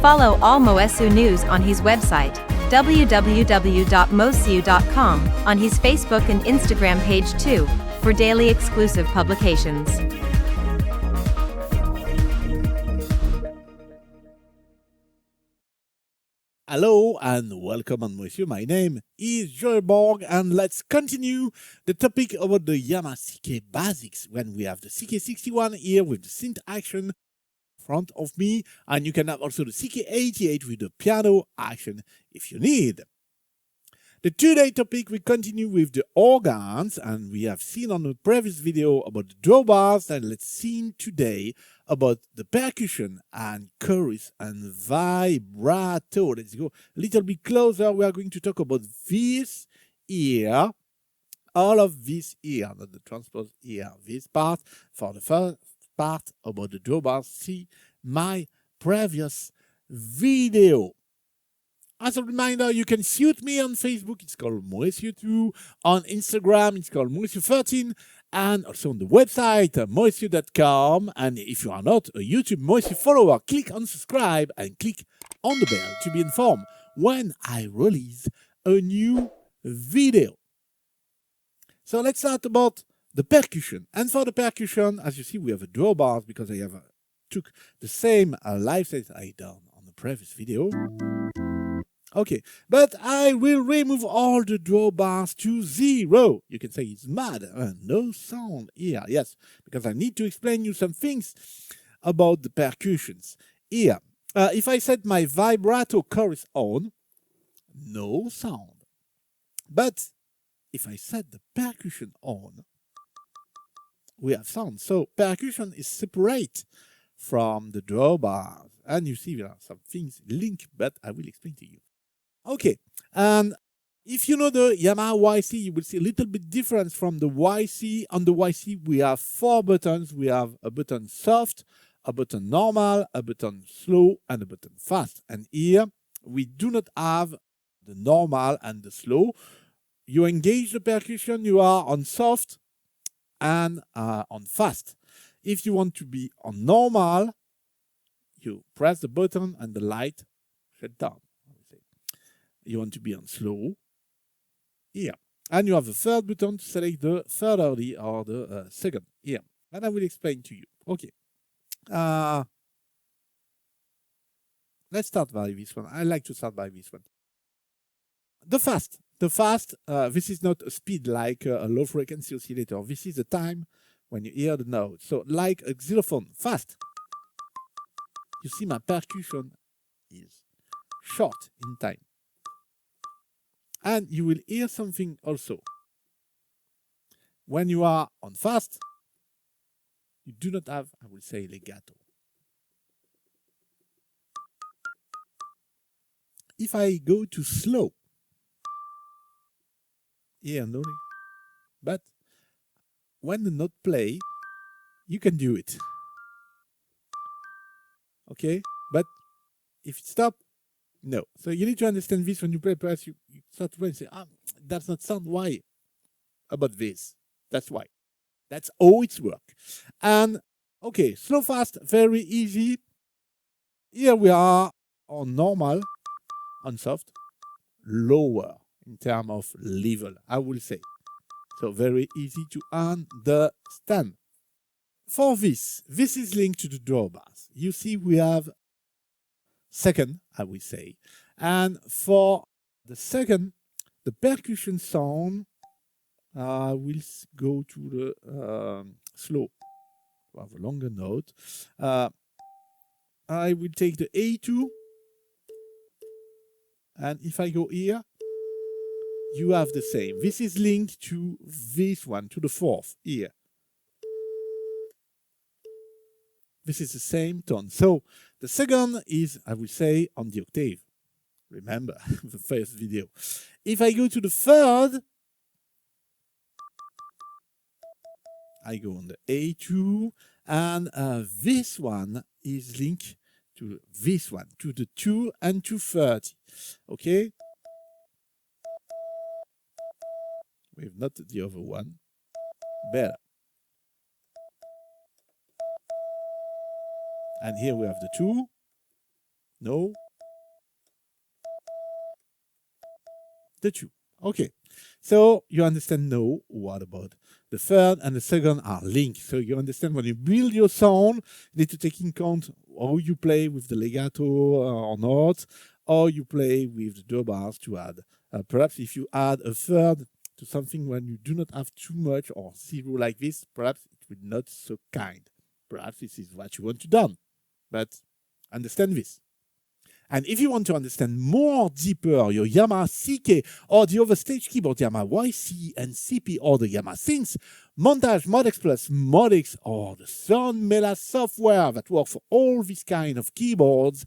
Follow all Moesu news on his website, www.moesu.com, on his Facebook and Instagram page too, for daily exclusive publications. Hello and welcome on Moesu. My name is Joel Borg and let's continue the topic about the Yamaha CK Basics when we have the CK61 here with the synth action in front of me, and you can have also the CK88 with the piano action if you need. The today topic we continue with the organs, and we have seen on the previous video about the drawbars, and let's see today about the percussion and chorus and vibrato. Let's go a little bit closer. We are going to talk about this here, all of this here, not the transpose here, this part. For the first part about the drawbars, see my previous video. As a reminder, you can shoot me on Facebook, it's called Moesu2, on Instagram, it's called Moesu13, and also on the website, moesu.com. And if you are not a YouTube Moesu follower, click on subscribe and click on the bell to be informed when I release a new video. So let's start about the percussion. And for the percussion, as you see, we have a drawbars because I have took the same live set I done on the previous video. Okay, but I will remove all the drawbars to 0. You can say it's mad. No sound here. Yes, because I need to explain you some things about the percussions. Here, if I set my vibrato chorus on, no sound. But if I set the percussion on, we have sound. So percussion is separate from the drawbars. And you see there are some things linked, but I will explain to you. Okay, and if you know the Yamaha YC, you will see a little bit difference from the YC. On the YC, we have 4 buttons. We have a button soft, a button normal, a button slow, and a button fast. And here, we do not have the normal and the slow. You engage the percussion, you are on soft and on fast. If you want to be on normal, you press the button and the light shut down. You want to be on slow here, and you have a third button to select the third early or the second here, and I will explain to you. Okay, let's start by this one. I like to start by this one. The fast, this is not a speed like a low frequency oscillator. This is the time when you hear the note. So like a xylophone, fast. You see my percussion is short in time. And you will hear something also. When you are on fast, you do not have, I will say, legato. If I go to slow, here no, but when the note play, you can do it. Okay, but if it stop, no. So you need to understand this when you play. Perhaps you start to play and say, that's not sound. Why? About this. That's why. That's how it's work. And okay, slow fast, very easy. Here we are on normal, on soft, lower in terms of level, I will say. So very easy to understand. For this is linked to the drawbars. You see we have second, I will say. And for the second, the percussion sound, I will go to the slow, to have a longer note. I will take the A2, and if I go here, you have the same. This is linked to this one, to the fourth here. This is the same tone. So the second is, I will say, on the octave. Remember the first video. If I go to the third, I go on the A2, and this one is linked to this one, to the 2 and 230. Okay? We have not the other one. Better. And here we have the 2. No. The 2. Okay. So you understand now. What about the third and the second are linked? So you understand when you build your sound, you need to take in account how you play with the legato or not, or you play with the drawbars to add. Perhaps if you add a third to something when you do not have too much or zero like this, perhaps it will not so kind. Perhaps this is what you want to do. But understand this. And if you want to understand more deeper your Yamaha CK or the other stage keyboard Yamaha YC and CP or the Yamaha Synths, Montage, Modex Plus, Modex or the Sound Mela software that works for all these kind of keyboards,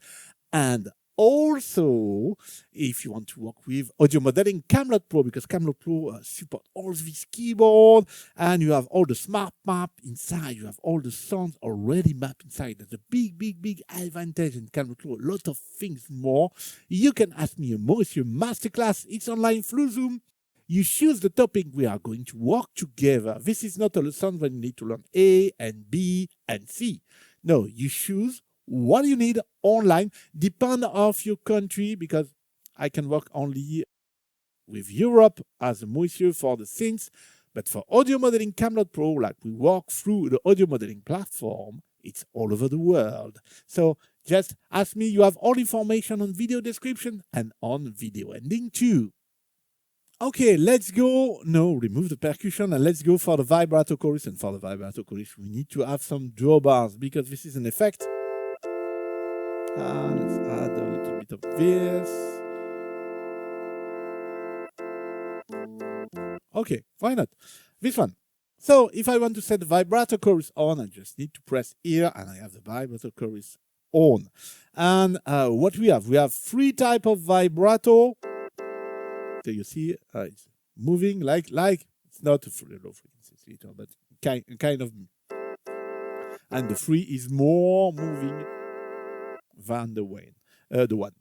and also, if you want to work with audio modeling, Camlot Pro, because Camlot Pro support all these keyboards, and you have all the smart map inside, you have all the sounds already mapped inside. That's a big advantage in Camlot Pro, a lot of things more. You can ask me a Monsieur Masterclass, it's online through Zoom. You choose the topic we are going to work together. This is not a lesson when you need to learn A and B and C. No, you choose what you need online, depend of your country, because I can work only with Europe as a monsieur for the synths, but for audio modeling Camlot Pro, like we work through the audio modeling platform, it's all over the world. So just ask me, you have all information on video description and on video ending too. Okay, let's go. No, remove the percussion and let's go for the vibrato chorus. And for the vibrato chorus, we need to have some drawbars because this is an effect. Let's add a little bit of this. Okay, why not? This one. So if I want to set the vibrato chorus on, I just need to press here and I have the vibrato chorus on. And what we have 3 types of vibrato. So you see it's moving like it's not a low frequency, but kind of. And the 3 is more moving than the one.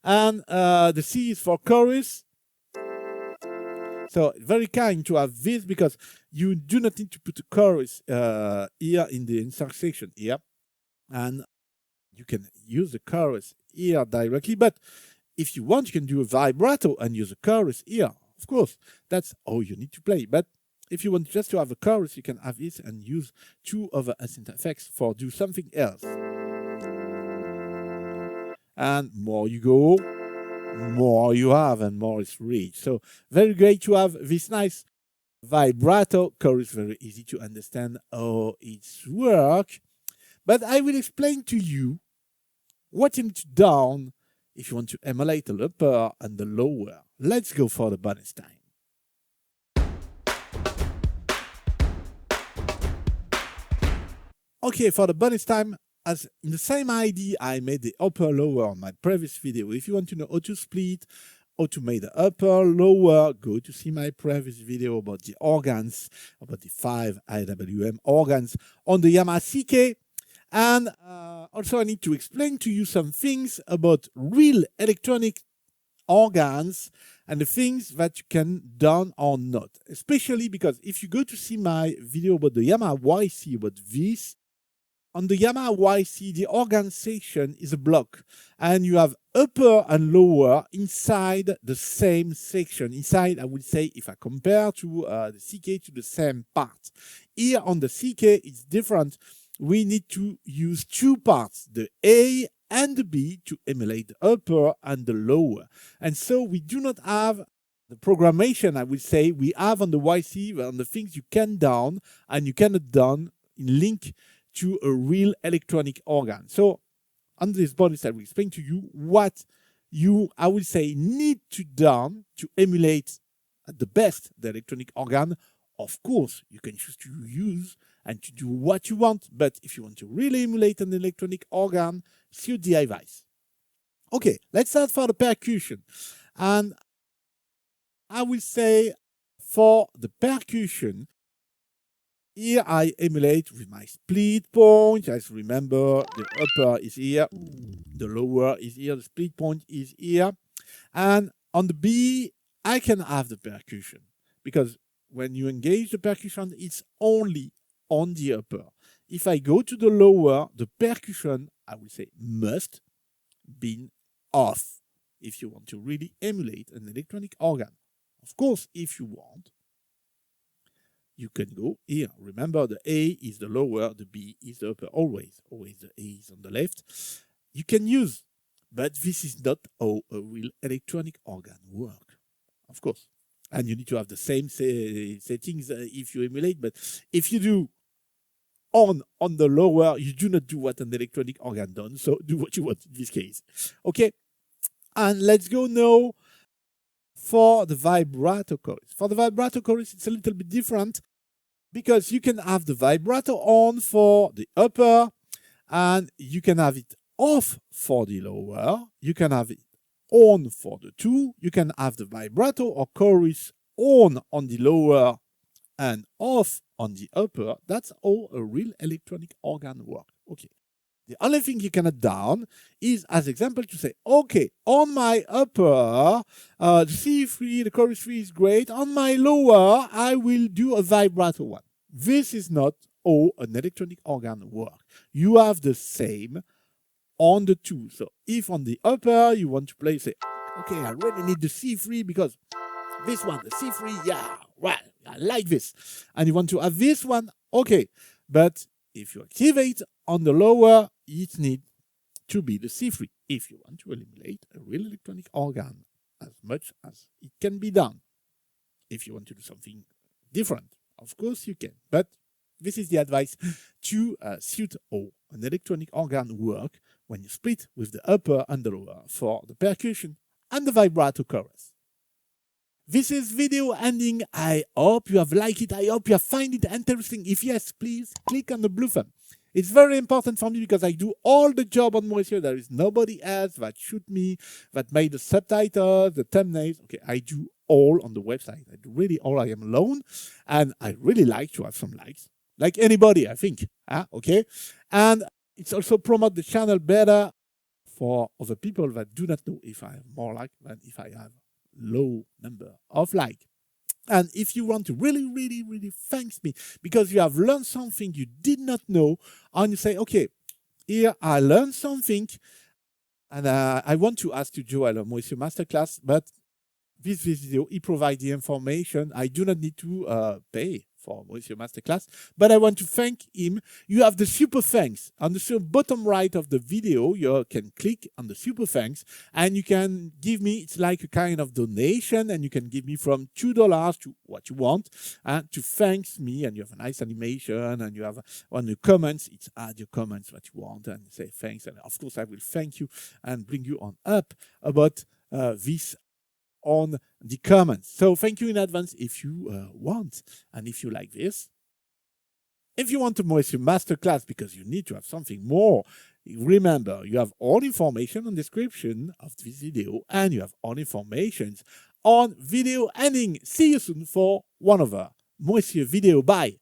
And the C is for chorus. So very kind to have this because you do not need to put a chorus here in the insert section here. And you can use the chorus here directly. But if you want, you can do a vibrato and use a chorus here. Of course, that's all you need to play. But if you want just to have a chorus, you can have this and use 2 other synth effects for do something else. And more you go, more you have and more it's reached. So very great to have this nice vibrato chorus, very easy to understand how it's work. But I will explain to you what you need to do if you want to emulate the upper and the lower. Let's go for the bonus time. Okay, for the bonus time, as in the same idea, I made the upper lower on my previous video. If you want to know how to split, how to make the upper lower, go to see my previous video about the organs, about the 5 IWM organs on the Yamaha CK. And also I need to explain to you some things about real electronic organs and the things that you can do or not. Especially because if you go to see my video about the Yamaha YC, about this, on the Yamaha YC, the organ section is a block, and you have upper and lower inside the same section. Inside, I would say, if I compare to the CK to the same part. Here on the CK, it's different. We need to use 2 parts, the A and the B, to emulate the upper and the lower. And so we do not have the programmation, I would say, we have on the YC, on the things you can down and you cannot down in link to a real electronic organ. So on this bonus, I will explain to you what you, I will say, need to do to emulate at the best the electronic organ. Of course, you can choose to use and to do what you want, but if you want to really emulate an electronic organ, suit the device. Okay, let's start for the percussion. And I will say for the percussion, here I emulate with my split point. As remember, the upper is here, the lower is here, the split point is here. And on the B, I can have the percussion, because when you engage the percussion, it's only on the upper. If I go to the lower, the percussion, I will say, must be off if you want to really emulate an electronic organ. Of course, if you want, you can go here. Remember, the A is the lower, the B is the upper. Always the A is on the left. You can use, but this is not how a real electronic organ works, of course. And you need to have the same settings if you emulate, but if you do on the lower, you do not do what an electronic organ does, so do what you want in this case. Okay, and let's go now for the vibrato chorus. For the vibrato chorus, it's a little bit different, because you can have the vibrato on for the upper, and you can have it off for the lower. You can have it on for the two. You can have the vibrato or chorus on the lower and off on the upper. That's how a real electronic organ works. Okay. The only thing you cannot down is, as example, to say, okay, on my upper, the C3, the chorus 3 is great. On my lower, I will do a vibrato one. This is not how an electronic organ works. You have the same on the two. So if on the upper you want to play, say, okay, I really need the C3 because this one, the C3, yeah, right, I like this. And you want to have this one, okay. But if you activate on the lower, it needs to be the C3 if you want to emulate a real electronic organ as much as it can be done. If you want to do something different, of course you can. But this is the advice to suit how an electronic organ work when you split with the upper and the lower for the percussion and the vibrato chorus. This is video ending. I hope you have liked it. I hope you have found it interesting. If yes, please click on the blue thumb. It's very important for me because I do all the job on Moesio. There is nobody else that shoot me, that made the subtitles, the thumbnails. Okay, I do all on the website. I do really all. I am alone. And I really like to have some likes. Like anybody, I think. Okay? And it's also promote the channel better for other people that do not know if I have more like than if I have low number of like. And if you want to really thank me because you have learned something you did not know, and you say, okay, here I learned something, and I want to ask you, Joel, on Moesio Masterclass, but this video, he provides the information. I do not need to pay for Moesio Masterclass, but I want to thank him. You have the super thanks on the bottom right of the video. You can click on the super thanks and you can give me, it's like a kind of donation, and you can give me from $2 to what you want to thanks me, and you have a nice animation, and you have on the comments, it's add your comments what you want and say thanks, and of course I will thank you and bring you on up about this on the comments. So thank you in advance if you want, and if you like this. If you want to Moesio Masterclass because you need to have something more, remember you have all information on the description of this video, and you have all information on video ending. See you soon for one other Moesio video. Bye.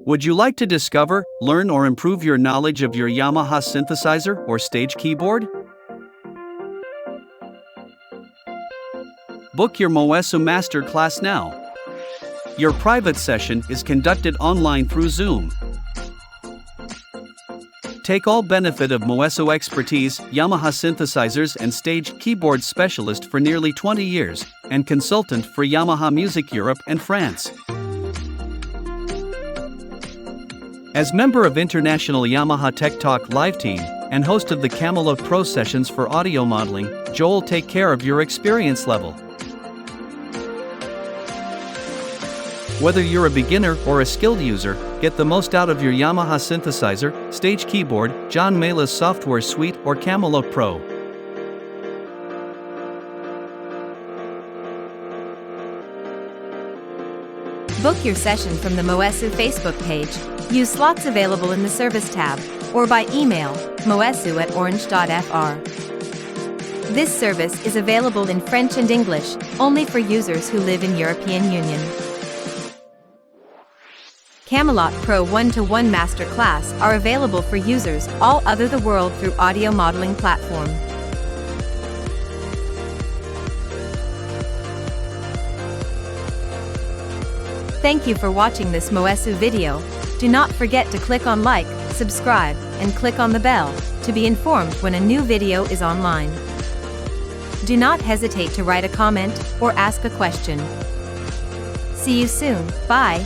Would you like to discover, learn, or improve your knowledge of your Yamaha synthesizer or stage keyboard? Book your Moesio Masterclass now. Your private session is conducted online through Zoom. Take all benefit of Moesio expertise, Yamaha synthesizers and stage keyboard specialist for nearly 20 years, and consultant for Yamaha Music Europe and France. As member of International Yamaha Tech Talk live team, and host of the Camelot Pro sessions for audio modeling, Joel take care of your experience level. Whether you're a beginner or a skilled user, get the most out of your Yamaha synthesizer, stage keyboard, John Mayla's software suite, or Camelot Pro. Book your session from the Moesio Facebook page. Use slots available in the service tab, or by email, moesio@orange.fr. This service is available in French and English, only for users who live in European Union. Camelot Pro 1-to-1 Masterclass are available for users all over the world through audio modeling platform. Thank you for watching this Moesu video. Do not forget to click on like, subscribe, and click on the bell to be informed when a new video is online. Do not hesitate to write a comment or ask a question. See you soon. Bye.